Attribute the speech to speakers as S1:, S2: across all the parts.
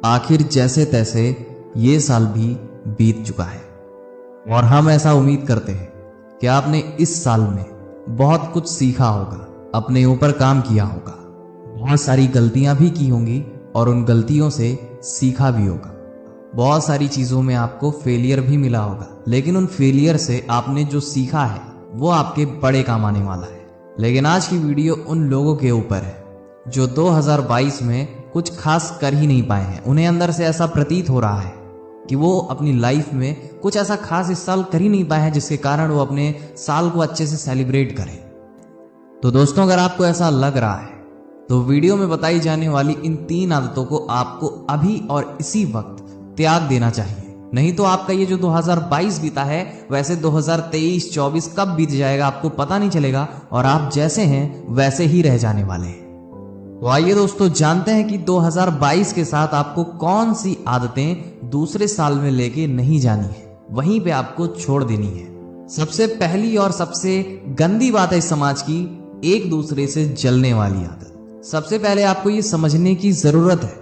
S1: आखिर जैसे तैसे ये साल भी बीत चुका है और हम ऐसा उम्मीद करते हैं कि आपने इस साल में बहुत कुछ सीखा होगा, अपने ऊपर काम किया होगा, बहुत सारी गलतियां भी की होंगी और उन गलतियों से सीखा भी होगा। बहुत सारी चीजों में आपको फेलियर भी मिला होगा, लेकिन उन फेलियर से आपने जो सीखा है वो आपके बड़े काम आने वाला है। लेकिन आज की वीडियो उन लोगों के ऊपर है जो 2022 में कुछ खास कर ही नहीं पाए हैं। उन्हें अंदर से ऐसा प्रतीत हो रहा है कि वो अपनी लाइफ में कुछ ऐसा खास इस साल कर ही नहीं पाए हैं जिसके कारण वो अपने साल को अच्छे से सेलिब्रेट करें। तो दोस्तों, अगर आपको ऐसा लग रहा है तो वीडियो में बताई जाने वाली इन 3 आदतों को आपको अभी और इसी वक्त त्याग देना चाहिए। नहीं तो आपका ये जो 2022 बीता है वैसे 2023-24 कब बीत जाएगा आपको पता नहीं चलेगा और आप जैसे हैं वैसे ही रह जाने वाले हैं। तो आइए दोस्तों, जानते हैं कि 2022 के साथ आपको कौन सी आदतें दूसरे साल में लेके नहीं जानी है, वहीं पे आपको छोड़ देनी है। सबसे पहली और सबसे गंदी बात है इस समाज की, एक दूसरे से जलने वाली आदत। सबसे पहले आपको ये समझने की जरूरत है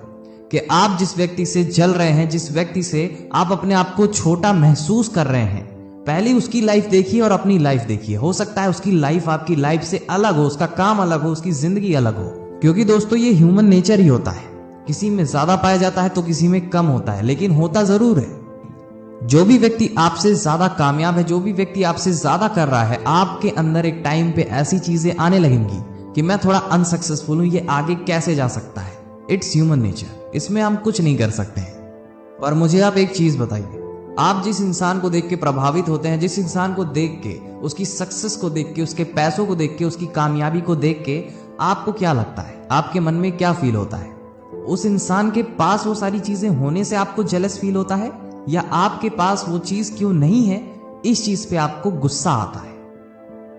S1: कि आप जिस व्यक्ति से जल रहे हैं, जिस व्यक्ति से आप अपने आप को छोटा महसूस कर रहे हैं, पहले उसकी लाइफ देखिए और अपनी लाइफ देखिए। हो सकता है उसकी लाइफ आपकी लाइफ से अलग हो, उसका काम अलग हो, उसकी जिंदगी अलग हो, क्योंकि दोस्तों ये ह्यूमन नेचर ही होता है। किसी में ज्यादा पाया जाता है तो किसी में कम होता है, लेकिन होता जरूर है। जो भी व्यक्ति आपसे ज्यादा कामयाब है, जो भी व्यक्ति आपसे ज्यादा कर रहा है, आपके अंदर एक टाइम पे ऐसी चीजें आने लगेंगी कि मैं थोड़ा अनसक्सेसफुल हूं, ये आगे कैसे जा सकता है। इट्स ह्यूमन नेचर, इसमें हम कुछ नहीं कर सकते हैं। और मुझे आप एक चीज बताइए, आप जिस इंसान को देख के प्रभावित होते हैं, जिस इंसान को देख के, उसकी सक्सेस को देख के, उसके पैसों को देख के, उसकी कामयाबी को देख के आपको क्या लगता है, आपके मन में क्या फील होता है? उस इंसान के पास वो सारी चीजें होने से आपको जेलस फील होता है, या आपके पास वो चीज क्यों नहीं है इस चीज पे आपको गुस्सा आता है?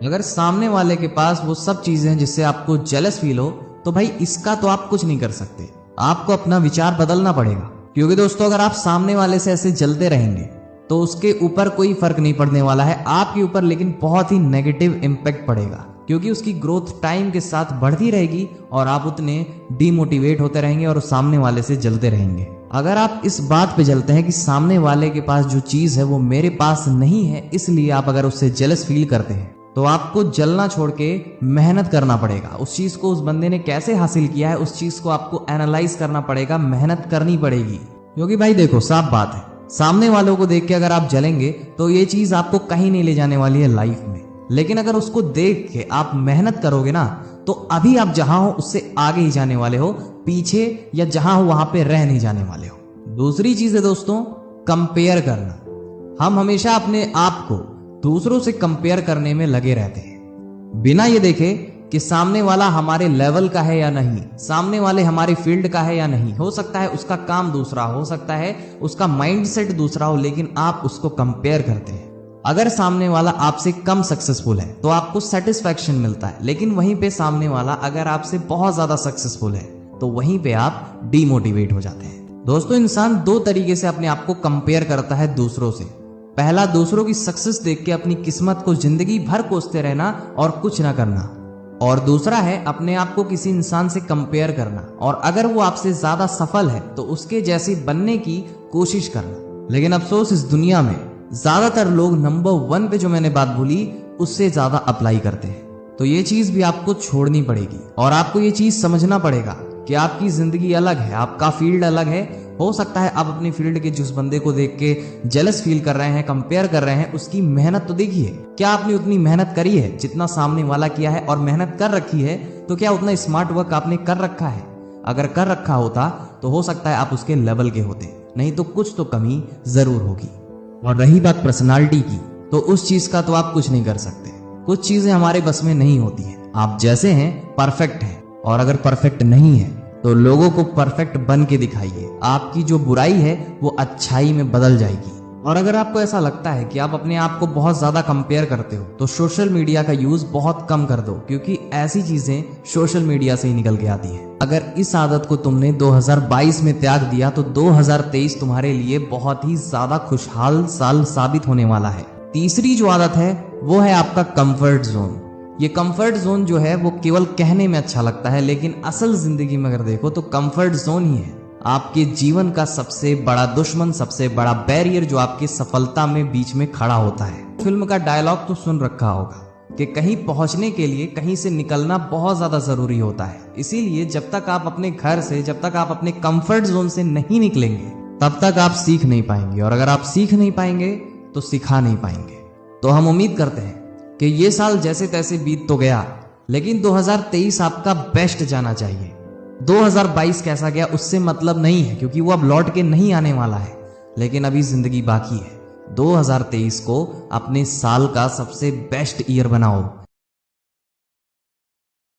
S1: अगर सामने वाले के पास वो सब चीजें हैं जिससे आपको जेलस फील हो, तो भाई इसका तो आप कुछ नहीं कर सकते, आपको अपना विचार बदलना पड़ेगा। क्योंकि दोस्तों, अगर आप सामने वाले से ऐसे जलते रहेंगे तो उसके ऊपर कोई फर्क नहीं पड़ने वाला है, आपके ऊपर लेकिन बहुत ही नेगेटिव इम्पैक्ट पड़ेगा, क्योंकि उसकी ग्रोथ टाइम के साथ बढ़ती रहेगी और आप उतने डीमोटिवेट होते रहेंगे और सामने वाले से जलते रहेंगे। अगर आप इस बात पे जलते हैं कि सामने वाले के पास जो चीज है वो मेरे पास नहीं है, इसलिए आप अगर उससे जेलस फील करते हैं, तो आपको जलना छोड़ के मेहनत करना पड़ेगा। उस चीज को उस बंदे ने कैसे हासिल किया है, उस चीज को आपको एनालाइज करना पड़ेगा, मेहनत करनी पड़ेगी। क्योंकि भाई देखो, साफ बात है, सामने वालों को देख के अगर आप जलेंगे तो ये चीज आपको कहीं नहीं ले जाने वाली है लाइफ में। लेकिन अगर उसको देख के आप मेहनत करोगे ना, तो अभी आप जहां हो उससे आगे ही जाने वाले हो, पीछे या जहां हो वहां पे रह नहीं जाने वाले हो। दूसरी चीज है दोस्तों, कंपेयर करना। हम हमेशा अपने आप को दूसरों से कंपेयर करने में लगे रहते हैं, बिना ये देखे कि सामने वाला हमारे लेवल का है या नहीं, सामने वाले हमारे फील्ड का है या नहीं। हो सकता है उसका काम दूसरा, हो सकता है उसका माइंडसेट दूसरा हो, लेकिन आप उसको कंपेयर करते हैं। अगर सामने वाला आपसे कम सक्सेसफुल है तो आपको सेटिस्फैक्शन मिलता है, लेकिन वहीं पे सामने वाला अगर आपसे बहुत ज्यादा सक्सेसफुल है तो वहीं पे आप डीमोटिवेट हो जाते हैं। दोस्तों, इंसान 2 तरीके से अपने आप को कंपेयर करता है दूसरों से। पहला, दूसरों की सक्सेस देख के अपनी किस्मत को जिंदगी भर कोसते रहना और कुछ ना करना, और दूसरा है अपने आप को किसी इंसान से कंपेयर करना, और अगर वो आपसे ज्यादा सफल है तो उसके जैसे बनने की कोशिश करना। लेकिन अफसोस, इस दुनिया में ज्यादातर लोग नंबर 1 पे जो मैंने बात बोली उससे ज्यादा अप्लाई करते हैं। तो ये चीज भी आपको छोड़नी पड़ेगी और आपको ये चीज समझना पड़ेगा कि आपकी जिंदगी अलग है, आपका फील्ड अलग है। हो सकता है आप अपने फील्ड के जिस बंदे को देख के जेलस फील कर रहे हैं, कंपेयर कर रहे हैं, उसकी मेहनत तो देखिए। क्या आपने उतनी मेहनत करी है जितना सामने वाला किया है? और मेहनत कर रखी है तो क्या उतना स्मार्ट वर्क आपने कर रखा है? अगर कर रखा होता तो हो सकता है आप उसके लेवल के होते, नहीं तो कुछ तो कमी जरूर होगी। और रही बात पर्सनालिटी की, तो उस चीज का तो आप कुछ नहीं कर सकते। कुछ चीजें हमारे बस में नहीं होती हैं। आप जैसे हैं परफेक्ट हैं, और अगर परफेक्ट नहीं है तो लोगों को परफेक्ट बन के दिखाइए। आपकी जो बुराई है वो अच्छाई में बदल जाएगी। और अगर आपको ऐसा लगता है कि आप अपने आप को बहुत ज्यादा कंपेयर करते हो तो सोशल मीडिया का यूज बहुत कम कर दो, क्योंकि ऐसी चीजें सोशल मीडिया से ही निकल के आती हैं। अगर इस आदत को तुमने 2022 में त्याग दिया तो 2023 तुम्हारे लिए बहुत ही ज्यादा खुशहाल साल साबित होने वाला है। तीसरी जो आदत है वो है आपका कंफर्ट जोन। ये कंफर्ट जोन जो है वो केवल कहने में अच्छा लगता है, लेकिन असल जिंदगी में अगर देखो तो कंफर्ट जोन ही है आपके जीवन का सबसे बड़ा दुश्मन, सबसे बड़ा बैरियर जो आपकी सफलता में बीच में खड़ा होता है। फिल्म का डायलॉग तो सुन रखा होगा कि कहीं पहुंचने के लिए कहीं से निकलना बहुत ज्यादा जरूरी होता है। इसीलिए जब तक आप अपने घर से, जब तक आप अपने कंफर्ट जोन से नहीं निकलेंगे, तब तक आप सीख नहीं पाएंगे, और अगर आप सीख नहीं पाएंगे तो सिखा नहीं पाएंगे। तो हम उम्मीद करते हैं कि ये साल जैसे तैसे बीत तो गया, लेकिन 2023 आपका बेस्ट जाना चाहिए। 2022 कैसा गया उससे मतलब नहीं है, क्योंकि वो अब लौट के नहीं आने वाला है, लेकिन अभी जिंदगी बाकी है। 2023 को अपने साल का सबसे बेस्ट ईयर बनाओ।